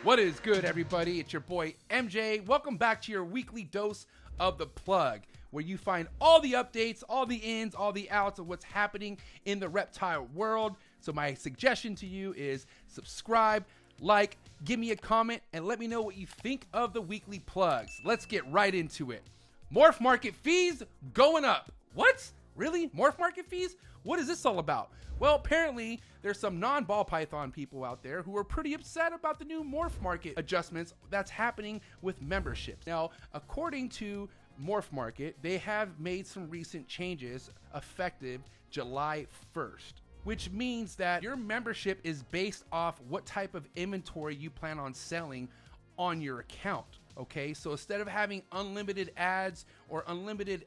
What is good, everybody? It's your boy MJ. Welcome back to your weekly dose of the plug, where you find all the updates, all the ins, all the outs of what's happening in the reptile world. So my suggestion to you is subscribe, like, give me a comment, and let me know what you think of the weekly plugs. Let's get right into it. Morph market fees going up. What? Really? Morph market fees? What is this all about? Well, apparently there's some non-ball python people out there who are pretty upset about the new Morph market adjustments that's happening with memberships. Now, according to Morph market, they have made some recent changes effective July 1st, which means that your membership is based off what type of inventory you plan on selling on your account. Okay, so instead of having unlimited ads or unlimited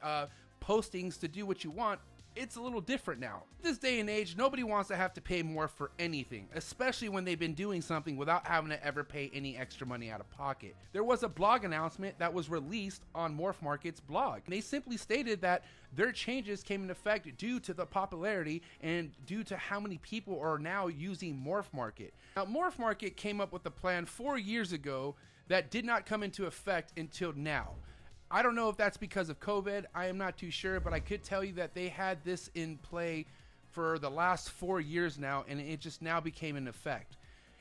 postings to do what you want, it's a little different now. This day and age, nobody wants to have to pay more for anything, especially when they've been doing something without having to ever pay any extra money out of pocket. There was a blog announcement that was released on Morph Market's blog. They simply stated that their changes came into effect due to the popularity and due to how many people are now using Morph Market. Now, Morph Market came up with a plan 4 years ago that did not come into effect until now. I don't know if that's because of COVID. I am not too sure, but I could tell you that they had this in play for the last 4 years now, and it just now became in effect.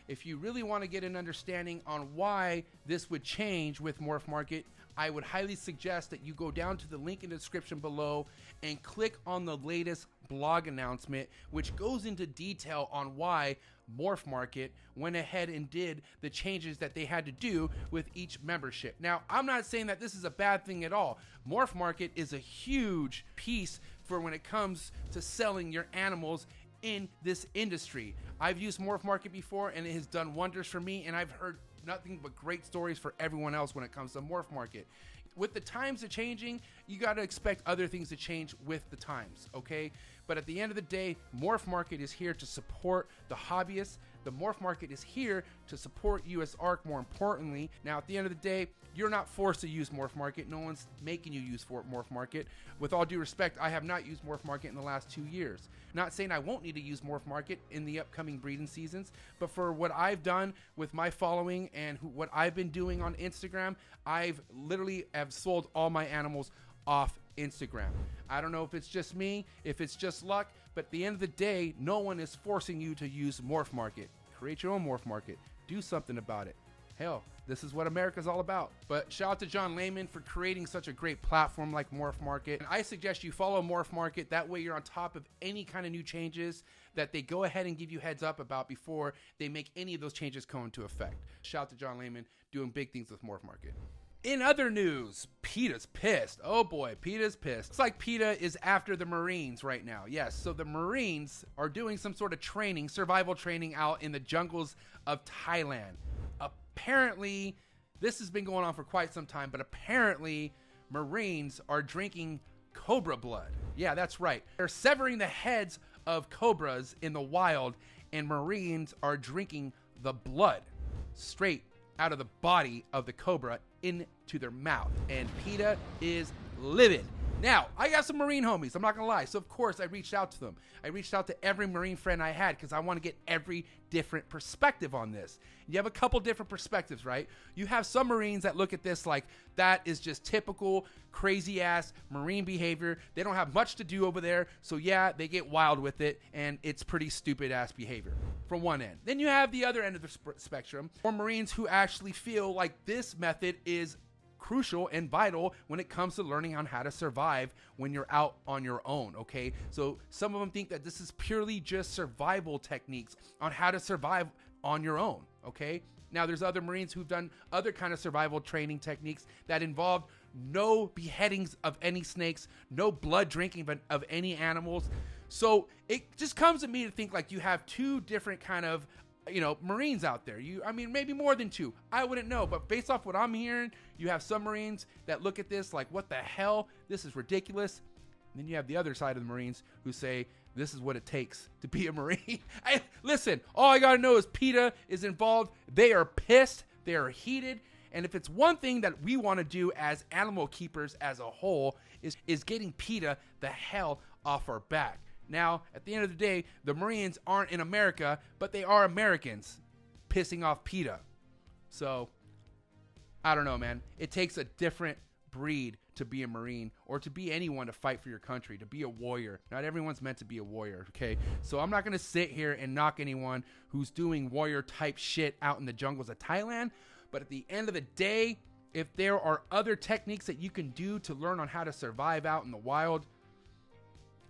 If you really want to get an understanding on why this would change with Morph Market, I would highly suggest that you go down to the link in the description below and click on the latest blog announcement, which goes into detail on why Morph Market went ahead and did the changes that they had to do with each membership. Now, I'm not saying that this is a bad thing at all. Morph Market is a huge piece for when it comes to selling your animals in this industry. I've used Morph Market before and it has done wonders for me, and I've heard nothing but great stories for everyone else when it comes to Morph Market. With the times are changing, you got to expect other things to change with the times, okay? But at the end of the day, Morph Market is here to support the hobbyists. The Morph Market is here to support US ARC, more importantly. Now, at the end of the day, you're not forced to use Morph Market. No one's making you use Morph Market. With all due respect, I have not used Morph Market in the last 2 years. Not saying I won't need to use Morph Market in the upcoming breeding seasons, but for what I've done with my following and what I've been doing on Instagram, I've literally have sold all my animals off Instagram. I don't know if it's just me, if it's just luck, but at the end of the day, no one is forcing you to use Morph Market. Create your own Morph Market. Do something about it. Hell, this is what America's all about. But shout out to John Layman for creating such a great platform like Morph Market. And I suggest you follow Morph Market. That way you're on top of any kind of new changes that they go ahead and give you heads up about before they make any of those changes come into effect. Shout out to John Layman doing big things with Morph Market. In other news, PETA's pissed. Oh boy, PETA's pissed. Looks like PETA is after the Marines right now. Yes, so the Marines are doing some sort of training, survival training out in the jungles of Thailand. Apparently, this has been going on for quite some time, but apparently Marines are drinking Cobra blood. Yeah, that's right. They're severing the heads of cobras in the wild, and Marines are drinking the blood straight out of the body of the cobra into their mouth, and PETA is livid. Now, I got some Marine homies, I'm not gonna lie, so of course I reached out to them. I reached out to every Marine friend I had because I want to get every different perspective on this. You have a couple different perspectives, right? You have some Marines that look at this like that is just typical crazy ass Marine behavior. They don't have much to do over there, so yeah, they get wild with it, and it's pretty stupid ass behavior from one end. Then you have the other end of the spectrum, or Marines who actually feel like this method is crucial and vital when it comes to learning on how to survive when you're out on your own, okay? So some of them think that this is purely just survival techniques on how to survive on your own, okay? Now, there's other Marines who've done other kind of survival training techniques that involved no beheadings of any snakes, no blood drinking of any animals. So it just comes to me to think like you have two different kind of Marines out there. I mean, maybe more than two. I wouldn't know, but based off what I'm hearing, you have some Marines that look at this like, what the hell? This is ridiculous. And then you have the other side of the Marines who say, this is what it takes to be a Marine. Listen, all I gotta know is PETA is involved. They are pissed. They are heated. And if it's one thing that we want to do as animal keepers as a whole is getting PETA the hell off our back. Now, at the end of the day, the Marines aren't in America, but they are Americans pissing off PETA. So, I don't know, man. It takes a different breed to be a Marine or to be anyone to fight for your country, to be a warrior. Not everyone's meant to be a warrior, okay? So I'm not going to sit here and knock anyone who's doing warrior type shit out in the jungles of Thailand. But at the end of the day, if there are other techniques that you can do to learn on how to survive out in the wild,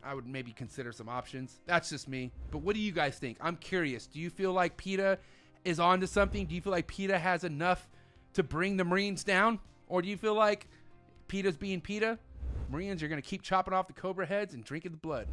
I would maybe consider some options. That's just me. But what do you guys think? I'm curious. Do you feel like PETA is onto something? Do you feel like PETA has enough to bring the Marines down? Or do you feel like PETA's being PETA? Marines are going to keep chopping off the Cobra heads and drinking the blood.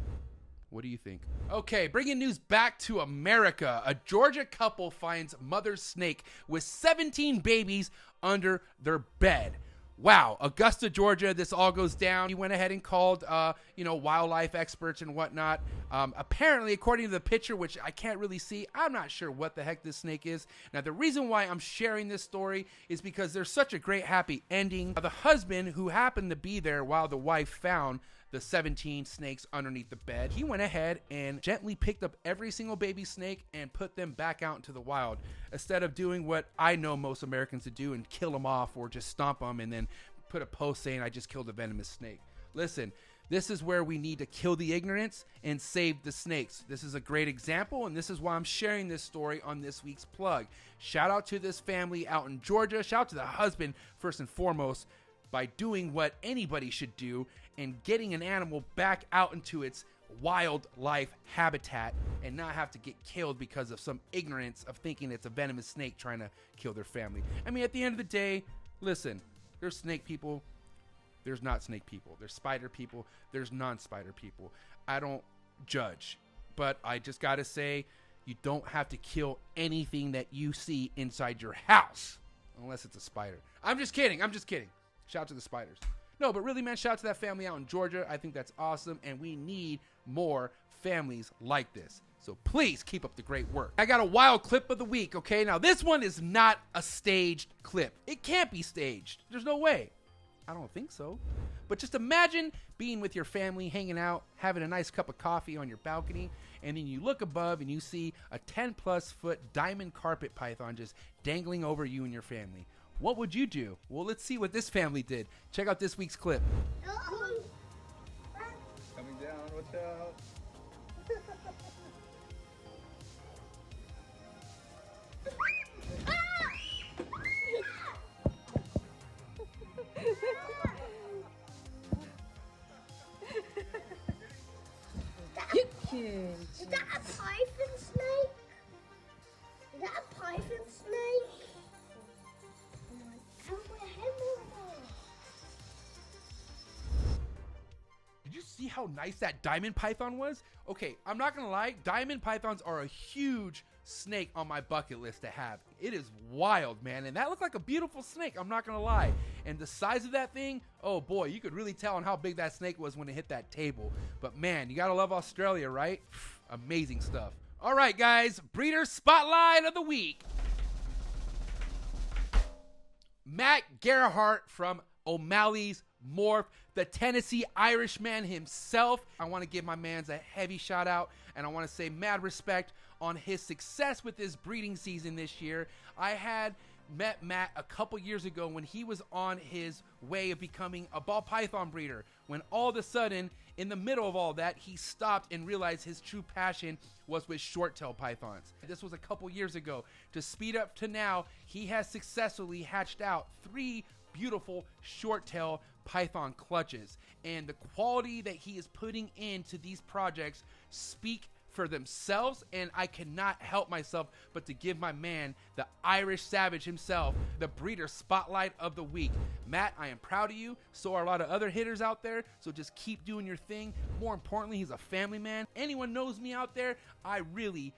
What do you think? Okay, bringing news back to America. A Georgia couple finds mother's snake with 17 babies under their bed. Wow, Augusta, Georgia, this all goes down. He went ahead and called, wildlife experts and whatnot. Apparently, according to the picture, which I can't really see, I'm not sure what the heck this snake is. Now, the reason why I'm sharing this story is because there's such a great happy ending. The husband, who happened to be there while the wife found the 17 snakes underneath the bed, he went ahead and gently picked up every single baby snake and put them back out into the wild, instead of doing what I know most Americans to do and kill them off or just stomp them and then put a post saying I just killed a venomous snake. Listen, this is where we need to kill the ignorance and save the snakes. This is a great example, and this is why I'm sharing this story on this week's plug. Shout out to this family out in Georgia. Shout out to the husband, first and foremost, by doing what anybody should do and getting an animal back out into its wildlife habitat and not have to get killed because of some ignorance of thinking it's a venomous snake trying to kill their family. I mean, at the end of the day, listen, there's snake people, there's not snake people, there's spider people, there's non-spider people. I don't judge, but I just gotta say, you don't have to kill anything that you see inside your house unless it's a spider. I'm just kidding. Shout out to the spiders. No, but really, man, shout out to that family out in Georgia. I think that's awesome, and we need more families like this. So please keep up the great work. I got a wild clip of the week, okay? Now, this one is not a staged clip. It can't be staged. There's no way. I don't think so. But just imagine being with your family, hanging out, having a nice cup of coffee on your balcony, and then you look above and you see a 10-plus foot diamond carpet python just dangling over you and your family. What would you do? Well, let's see what this family did. Check out this week's clip. Coming down, watch out. Is that a python snake? Is that a python snake? Did you see how nice that diamond python was? Okay, I'm not gonna lie, diamond pythons are a huge snake on my bucket list to have. It is wild, man, and that looked like a beautiful snake, I'm not gonna lie. And the size of that thing, oh boy, you could really tell on how big that snake was when it hit that table. But man, you gotta love Australia, right? Amazing stuff. All right, guys, breeder spotlight of the week. Matt Gerhardt from O'Malley's Morph, the Tennessee Irishman himself. I want to give my mans a heavy shout out, and I want to say mad respect on his success with this breeding season this year. I had met Matt a couple years ago when he was on his way of becoming a ball python breeder, when all of a sudden, in the middle of all that, he stopped and realized his true passion was with short-tail pythons. This was a couple years ago. To speed up to now, he has successfully hatched out 3 beautiful short-tail python clutches, and the quality that he is putting into these projects speak for themselves, and I cannot help myself but to give my man, the Irish Savage himself, the breeder spotlight of the week. Matt, I am proud of you. So are a lot of other hitters out there, so just keep doing your thing. More importantly, he's a family man. Anyone knows me out there, I really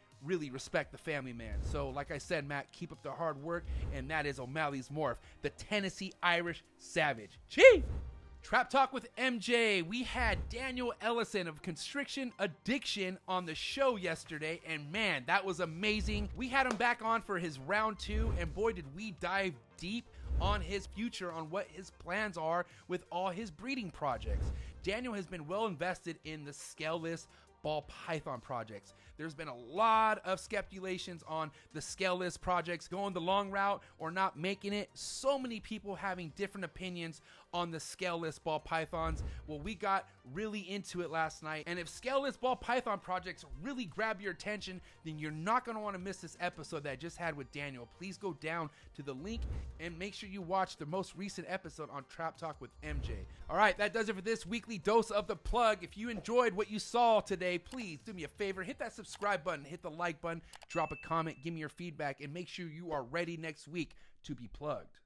respect the family man. So like I said, Matt, keep up the hard work, and that is O'Malley's Morph, the Tennessee Irish Savage. Chief! Trap Talk with MJ. We had Daniel Ellison of Constriction Addiction on the show yesterday, and man, that was amazing. We had him back on for his round 2, and boy, did we dive deep on his future, on what his plans are with all his breeding projects. Daniel has been well invested in the scaleless ball python projects. There's been a lot of speculations on the scaleless projects going the long route or not making it. So many people having different opinions on the scaleless ball pythons. Well, we got really into it last night, and if scaleless ball python projects really grab your attention, then you're not going to want to miss this episode that I just had with Daniel. Please go down to the link and make sure you watch the most recent episode on Trap Talk with MJ. All right, that does it for this weekly dose of the plug. If you enjoyed what you saw today, please do me a favor, hit that subscribe button, hit the like button, drop a comment, give me your feedback, and make sure you are ready next week to be plugged.